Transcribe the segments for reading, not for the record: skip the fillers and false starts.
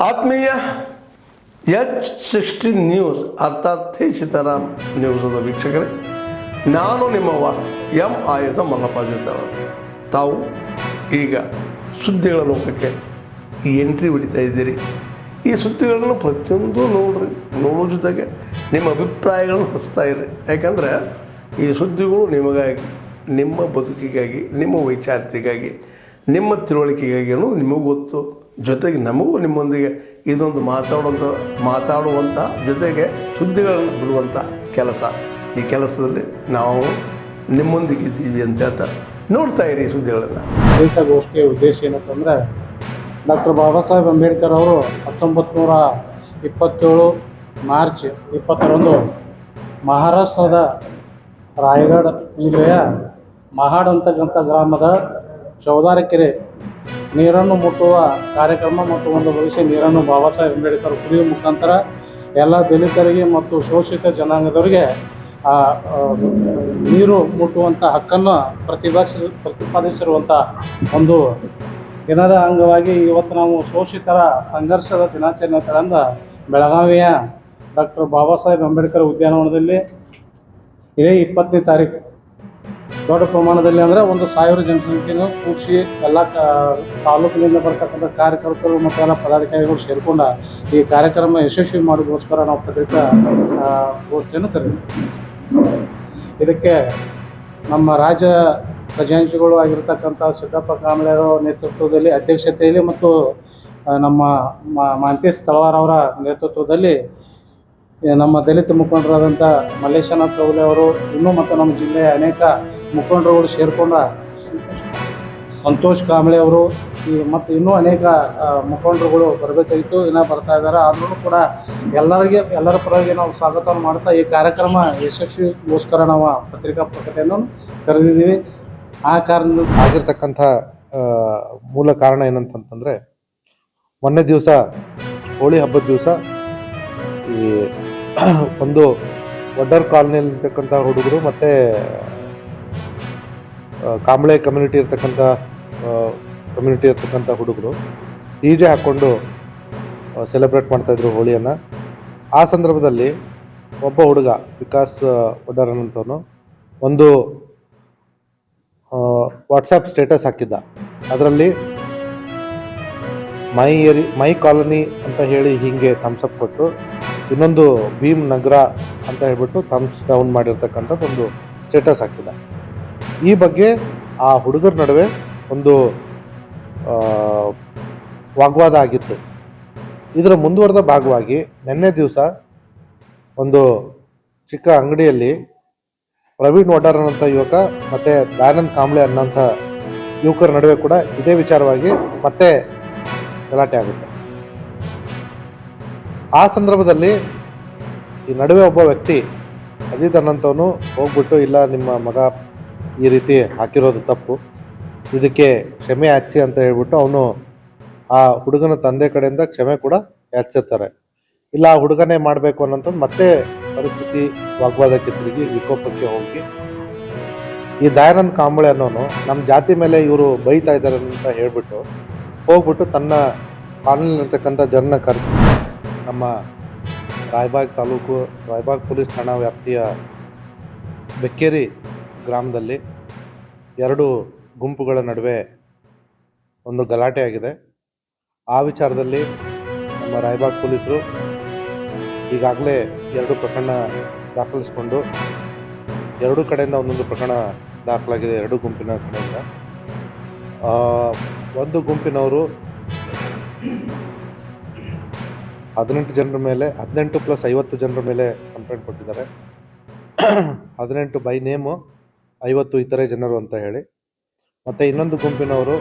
ಆತ್ಮೀಯ H60 news ಅರ್ಥಾತ್ ತಿ ಸೀತಾರಾಮ್ ನ್ಯೂಸದ ವೀಕ್ಷಕರೇ, ನಾನು ನಿಮ್ಮವ ಎಂ ಆಯುಧ ಮಲ್ಲಪ್ಪ ಜೊತೆಯವರು. ತಾವು ಈಗ ಸುದ್ದಿಗಳ ಲೋಕಕ್ಕೆ ಎಂಟ್ರಿ ಹೊಡಿತಾ ಇದ್ದೀರಿ. ಈ ಸುದ್ದಿಗಳನ್ನು ಪ್ರತಿಯೊಂದು ನೋಡೋ ಜೊತೆಗೆ ನಿಮ್ಮ ಅಭಿಪ್ರಾಯಗಳನ್ನು ಹಚ್ತಾ ಇರಿ. ಯಾಕಂದರೆ ಈ ಸುದ್ದಿಗಳು ನಿಮಗಾಗಿ, ನಿಮ್ಮ ಬದುಕಿಗಾಗಿ, ನಿಮ್ಮ ವೈಚಾರಿಕೆಗಾಗಿ, ನಿಮ್ಮ ತಿಳುವಳಿಕೆಗಾಗಿಯೂ ನಿಮಗೂ ಗೊತ್ತು. ಜೊತೆಗೆ ನಮಗೂ ನಿಮ್ಮೊಂದಿಗೆ ಇದೊಂದು ಮಾತಾಡುವಂಥ ಜೊತೆಗೆ ಸುದ್ದಿಗಳನ್ನು ಬಿಡುವಂಥ ಕೆಲಸ. ಈ ಕೆಲಸದಲ್ಲಿ ನಾವು ನಿಮ್ಮೊಂದಿಗಿದ್ದೀವಿ ಅಂತ ಹೇಳ್ತಾರೆ. ನೋಡ್ತಾ ಇರಿ ಸುದ್ದಿಗಳನ್ನು. ದೇಶಗೋಷ್ಠಿಯ ಉದ್ದೇಶ ಏನಂತಂದರೆ, ಡಾಕ್ಟರ್ ಬಾಬಾ ಸಾಹೇಬ್ ಅಂಬೇಡ್ಕರ್ ಅವರು 1927 ಮಾರ್ಚ್ 20ರಂದು ಮಹಾರಾಷ್ಟ್ರದ ರಾಯಗಢ ಜಿಲ್ಲೆಯ ಮಹಾಡ್ ಅಂತಕ್ಕಂಥ ಗ್ರಾಮದ ಚೌದಾರಕೆರೆ ನೀರನ್ನು ಮುಟ್ಟುವ ಕಾರ್ಯಕ್ರಮ ಮತ್ತು ಒಂದು ಭವಿಷ್ಯ ನೀರನ್ನು ಬಾಬಾ ಸಾಹೇಬ್ ಅಂಬೇಡ್ಕರ್ ಕುಡಿಯುವ ಮುಖಾಂತರ ಎಲ್ಲ ದಲಿತರಿಗೆ ಮತ್ತು ಶೋಷಿತ ಜನಾಂಗದವರಿಗೆ ನೀರು ಮುಟ್ಟುವಂಥ ಹಕ್ಕನ್ನು ಪ್ರತಿಪಾದಿಸಿರುವಂಥ ಒಂದು ದಿನದ ಅಂಗವಾಗಿ ಇವತ್ತು ನಾವು ಶೋಷಿತರ ಸಂಘರ್ಷದ ದಿನಾಚರಣೆಗಳಿಂದ ಬೆಳಗಾವಿಯ ಡಾಕ್ಟರ್ ಬಾಬಾ ಸಾಹೇಬ್ ಅಂಬೇಡ್ಕರ್ ಉದ್ಯಾನವನದಲ್ಲಿ ಇದೇ 20ನೇ ತಾರೀಕು ದೊಡ್ಡ ಪ್ರಮಾಣದಲ್ಲಿ ಅಂದರೆ 1,000 ಜನಸಂಖ್ಯೆಯನ್ನು ಕೂಡಿಸಿ ಎಲ್ಲ ತಾಲೂಕಿನಿಂದ ಬರ್ತಕ್ಕಂಥ ಕಾರ್ಯಕರ್ತರು ಮತ್ತು ಎಲ್ಲ ಪದಾಧಿಕಾರಿಗಳು ಸೇರಿಕೊಂಡ ಈ ಕಾರ್ಯಕ್ರಮ ಯಶಸ್ವಿ ಮಾಡೋದಕ್ಕೋಸ್ಕರ ನಾವು ಪತ್ರಿಕಾ ಗೋಷ್ಠಿಯನ್ನು ಕರೆದಿದ್ದೀವಿ. ಇದಕ್ಕೆ ನಮ್ಮ ರಾಜ್ಯ ಖಜಾಂಚಿಗಳು ಆಗಿರ್ತಕ್ಕಂಥ ಸಿದ್ದಪ್ಪ ಕಾಂಬ್ಳೆಯವರ ನೇತೃತ್ವದಲ್ಲಿ ಅಧ್ಯಕ್ಷತೆಯಲ್ಲಿ ಮತ್ತು ನಮ್ಮ ಮಾಂತೇಶ್ ತಳವಾರ್ ಅವರ ನೇತೃತ್ವದಲ್ಲಿ ನಮ್ಮ ದಲಿತ ಮುಖಂಡರಾದಂಥ ಮಲ್ಲೇಶನಾಥ್ ಚೌಲೆ ಅವರು ಇನ್ನೂ ಮತ್ತು ನಮ್ಮ ಜಿಲ್ಲೆಯ ಅನೇಕ ಮುಖಂಡರುಗಳು ಸೇರಿಕೊಂಡ ಸಂತೋಷ್ ಕಾಂಬ್ಳೆ ಅವರು ಮತ್ತು ಇನ್ನೂ ಅನೇಕ ಮುಖಂಡರುಗಳು ಬರಬೇಕಾಗಿತ್ತು, ಇನ್ನೂ ಬರ್ತಾ ಇದ್ದಾರೆ. ಆದ್ರೂ ಕೂಡ ಎಲ್ಲರ ಪರವಾಗಿ ನಾವು ಸ್ವಾಗತವನ್ನು ಮಾಡ್ತಾ ಈ ಕಾರ್ಯಕ್ರಮ ಯಶಸ್ವಿಗೋಸ್ಕರ ನಾವು ಪತ್ರಿಕಾ ಪ್ರಕಟಣೆಯನ್ನು ಕರೆದಿದ್ದೀವಿ. ಆ ಕಾರಣ ಆಗಿರ್ತಕ್ಕಂಥ ಮೂಲ ಕಾರಣ ಏನಂತಂತಂದರೆ, ಮೊನ್ನೆ ದಿವಸ ಹೋಳಿ ಹಬ್ಬದ ದಿವಸ ಈ ಒಂದು ವಡ್ಡರ್ ಕಾಲನಿಯಲ್ಲಿರ್ತಕ್ಕಂಥ ಹುಡುಗರು ಮತ್ತು ಕಾಂಬ್ಳೆ ಕಮ್ಯುನಿಟಿ ಇರ್ತಕ್ಕಂಥ ಹುಡುಗರು ಡಿಜೆ ಹಾಕ್ಕೊಂಡು ಸೆಲೆಬ್ರೇಟ್ ಮಾಡ್ತಾಯಿದ್ರು ಹೋಳಿಯನ್ನು. ಆ ಸಂದರ್ಭದಲ್ಲಿ ಒಬ್ಬ ಹುಡುಗ ವಿಕಾಸ್ ವಡ್ಡರ್ ಅನ್ನೋಂಥವನು ಒಂದು ವಾಟ್ಸಪ್ ಸ್ಟೇಟಸ್ ಹಾಕಿದ್ದ. ಅದರಲ್ಲಿ ಮೈ ಕಾಲನಿ ಅಂತ ಹೇಳಿ ಹೀಗೆ ಥಮ್ಸಪ್ ಕೊಟ್ಟು, ಇನ್ನೊಂದು ಭೀಮ್ ನಗರ ಅಂತ ಹೇಳ್ಬಿಟ್ಟು ಥಮ್ಸ್ ಡೌನ್ ಮಾಡಿರ್ತಕ್ಕಂಥದ್ದು ಒಂದು ಸ್ಟೇಟಸ್ ಹಾಕಿದ್ದ. ಈ ಬಗ್ಗೆ ಆ ಹುಡುಗರ ನಡುವೆ ಒಂದು ವಾಗ್ವಾದ ಆಗಿತ್ತು. ಇದರ ಮುಂದುವರೆದ ಭಾಗವಾಗಿ ನಿನ್ನೆ ದಿವಸ ಒಂದು ಚಿಕ್ಕ ಅಂಗಡಿಯಲ್ಲಿ ಪ್ರವೀಣ್ ವಡ್ಡರ್ ಅನ್ನೋಂಥ ಯುವಕ ಮತ್ತು ದಯಾನಂದ್ ಕಾಂಬ್ಳೆ ಅನ್ನೋಂಥ ಯುವಕರ ನಡುವೆ ಕೂಡ ಇದೇ ವಿಚಾರವಾಗಿ ಮತ್ತೆ ಗಲಾಟೆ ಆಗುತ್ತೆ. ಆ ಸಂದರ್ಭದಲ್ಲಿ ಈ ನಡುವೆ ಒಬ್ಬ ವ್ಯಕ್ತಿ ಅಜಿತ್ ಅನ್ನೋಂಥವನು ಹೋಗ್ಬಿಟ್ಟು, ಇಲ್ಲ ನಿಮ್ಮ ಮಗ ಈ ರೀತಿ ಹಾಕಿರೋದು ತಪ್ಪು, ಇದಕ್ಕೆ ಕ್ಷಮೆ ಯಾಚಿಸಿ ಅಂತ ಹೇಳ್ಬಿಟ್ಟು ಅವನು ಆ ಹುಡುಗನ ತಂದೆ ಕಡೆಯಿಂದ ಕ್ಷಮೆ ಕೂಡ ಯಾಚಿಸಿರ್ತಾರೆ. ಇಲ್ಲ ಆ ಹುಡುಗನೇ ಮಾಡಬೇಕು ಅನ್ನೋಂಥದ್ದು ಮತ್ತೆ ಪರಿಸ್ಥಿತಿ ವಾಗ್ವಾದಕ್ಕೆ ತಿರುಗಿ ವಿಕೋಪಕ್ಕೆ ಹೋಗಿ ಈ ದಯಾನಂದ್ ಕಾಂಬ್ಳೆ ಅನ್ನೋನು ನಮ್ಮ ಜಾತಿ ಮೇಲೆ ಇವರು ಬೈತಾ ಇದ್ದಾರೆ ಅಂತ ಹೇಳ್ಬಿಟ್ಟು ಹೋಗ್ಬಿಟ್ಟು ತನ್ನ ಕಾಲೋನಿಯಲ್ಲಿರ್ತಕ್ಕಂಥ ಜನನ ಕರೆದು ನಮ್ಮ ರಾಯಬಾಗ್ ತಾಲೂಕು ರಾಯಬಾಗ್ ಪೊಲೀಸ್ ಠಾಣಾ ವ್ಯಾಪ್ತಿಯ ಬೆಕ್ಕೇರಿ ಗ್ರಾಮದಲ್ಲಿ 2 ಗುಂಪುಗಳ ನಡುವೆ ಒಂದು ಗಲಾಟೆ ಆಗಿದೆ. ಆ ವಿಚಾರದಲ್ಲಿ ನಮ್ಮ ರಾಯಬಾಗ್ ಪೊಲೀಸರು ಈಗಾಗಲೇ 2 ಪ್ರಕರಣ ದಾಖಲಿಸಿಕೊಂಡು 2 ಕಡೆಯಿಂದ ಒಂದೊಂದು ಪ್ರಕರಣ ದಾಖಲಾಗಿದೆ. 2 ಗುಂಪಿನ ಕಡೆಯಿಂದ ಒಂದು ಗುಂಪಿನವರು 18 ಜನರ ಮೇಲೆ 18 + 50 ಜನರ ಮೇಲೆ ಕಂಪ್ಲೇಂಟ್ ಕೊಟ್ಟಿದ್ದಾರೆ. 18 ಬೈ ನೇಮು, 50 ಇತರೆ ಜನರು ಅಂತ ಹೇಳಿ. ಮತ್ತು ಇನ್ನೊಂದು ಗುಂಪಿನವರು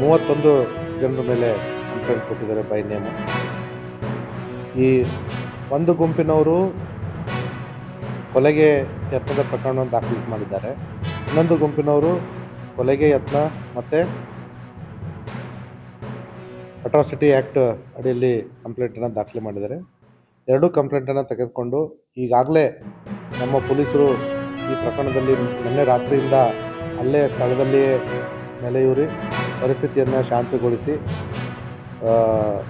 31 ಜನರ ಮೇಲೆ ಕಂಪ್ಲೇಂಟ್ ಕೊಟ್ಟಿದ್ದಾರೆ ಬೈ ನೇಮು. ಈ ಒಂದು ಗುಂಪಿನವರು ಕೊಲೆಗೆ ಯತ್ನದ ಪ್ರಕರಣವನ್ನು ದಾಖಲು ಮಾಡಿದ್ದಾರೆ. ಇನ್ನೊಂದು ಗುಂಪಿನವರು ಕೊಲೆಗೆ ಯತ್ನ ಮತ್ತು ಅಟ್ರಾಸಿಟಿ ಆ್ಯಕ್ಟ್ ಅಡಿಯಲ್ಲಿ ಕಂಪ್ಲೇಂಟನ್ನು ದಾಖಲೆ ಮಾಡಿದ್ದಾರೆ. 2 ಕಂಪ್ಲೇಂಟನ್ನು ತೆಗೆದುಕೊಂಡು ಈಗಾಗಲೇ ನಮ್ಮ ಪೊಲೀಸರು ಈ ಪ್ರಕರಣದಲ್ಲಿ ನಿನ್ನೆ ರಾತ್ರಿಯಿಂದ ಅಲ್ಲೇ ಸ್ಥಳದಲ್ಲಿಯೇ ನೆಲೆಯೂರಿ ಪರಿಸ್ಥಿತಿಯನ್ನು ಶಾಂತಗೊಳಿಸಿ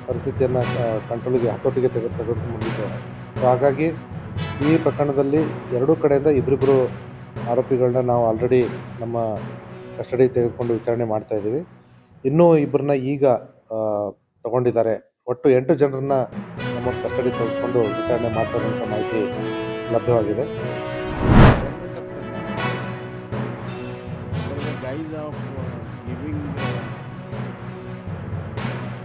ಪರಿಸ್ಥಿತಿಯನ್ನು ಕಂಟ್ರೋಲಿಗೆ ಹತೋಟಿಗೆ ತೆಗೆದುಕೊಂಡು ಬಂದಿದ್ದಾರೆ. ಸೊ ಹಾಗಾಗಿ ಈ ಪ್ರಕರಣದಲ್ಲಿ ಎರಡೂ ಕಡೆಯಿಂದ ಇಬ್ಬರಿಬ್ಬರು ಆರೋಪಿಗಳನ್ನ ನಾವು ಆಲ್ರೆಡಿ ನಮ್ಮ ಕಸ್ಟಡಿ ತೆಗೆದುಕೊಂಡು ವಿಚಾರಣೆ ಮಾಡ್ತಾ ಇದ್ದೀವಿ. ಇನ್ನೂ ಇಬ್ಬರನ್ನ ಈಗ ತಗೊಂಡಿದ್ದಾರೆ. ಒಟ್ಟು 8 ಜನರನ್ನ ನಮ್ಮ ಕಸ್ಟಡಿ ತೆಗೆದುಕೊಂಡು ವಿಚಾರಣೆ ಮಾಡ್ತಾರೆ ಅಂತ ಮಾಹಿತಿ ಲಭ್ಯವಾಗಿದೆ. Guise of giving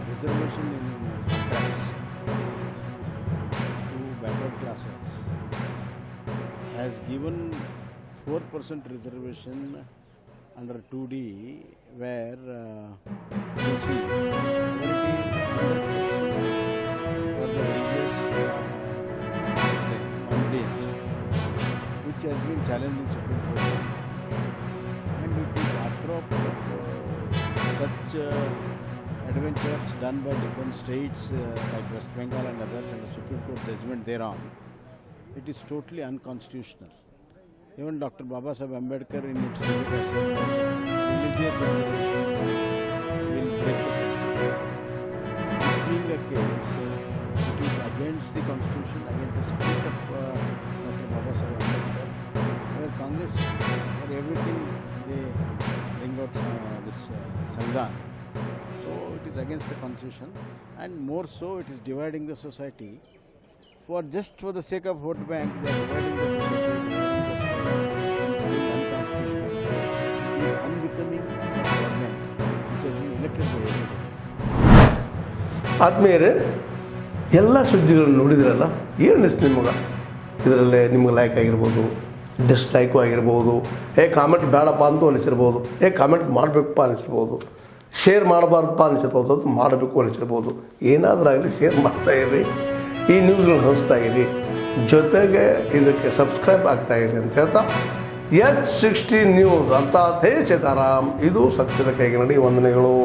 reservation in contracts to backward classes has given 4% reservation under 2D where you see where it is 100% for the religious audience, which has been challenged in Supreme Court. And it is after such adventures done by different states like West Bengal and others, and the Supreme Court judgment thereon, it is totally unconstitutional. Even Dr. Baba Saheb Ambedkar in its said religious reservations will break the law. This being the case, it is against the constitution, against the spirit of Dr. Baba Saheb Ambedkar, where Congress, for everything they bring out this Sanvidan. So it is against the constitution, and more so it is dividing the society. For the sake of vote bank, they are dividing the society, unconstitutional. It is unbecoming of government which has been elected by everybody. ಆದ್ಮೇಲೆ ಎಲ್ಲ ಸುದ್ದಿಗಳನ್ನು ನೋಡಿದ್ರಲ್ಲ, ಏನು ಅನಿಸ್ತು ನಿಮಗೆ? ಇದರಲ್ಲೇ ನಿಮ್ಗೆ like ಆಗಿರ್ಬೋದು, ಡಿಸ್ಲೈಕು ಆಗಿರ್ಬೋದು, ಕಾಮೆಂಟ್ ಬೇಡಪ್ಪ ಅಂತೂ ಅನಿಸಿರ್ಬೋದು, ಕಾಮೆಂಟ್ ಮಾಡಬೇಕಪ್ಪ ಅನಿಸಿರ್ಬೋದು, ಶೇರ್ ಮಾಡಬಾರ್ದಪ್ಪ ಅನಿಸಿರ್ಬೋದು, ಅದು ಮಾಡಬೇಕು ಅನಿಸಿರ್ಬೋದು. ಏನಾದರೂ ಆಗಲಿ ಶೇರ್ ಮಾಡ್ತಾಯಿರಿ, ಈ ನ್ಯೂಸ್ಗಳನ್ನ ಹಂಚ್ತಾ ಇರಿ, ಜೊತೆಗೆ ಇದಕ್ಕೆ ಸಬ್ಸ್ಕ್ರೈಬ್ ಆಗ್ತಾಯಿರಿ ಅಂತ ಹೇಳ್ತಾ H16 ನ್ಯೂಸ್ ಅರ್ಥಾತ್ ಹೇ ಸೀತಾರಾಮ್, ಇದು ಸತ್ಯದ ಕೈಗೆ ನಡಿ. ವಂದನೆಗಳು.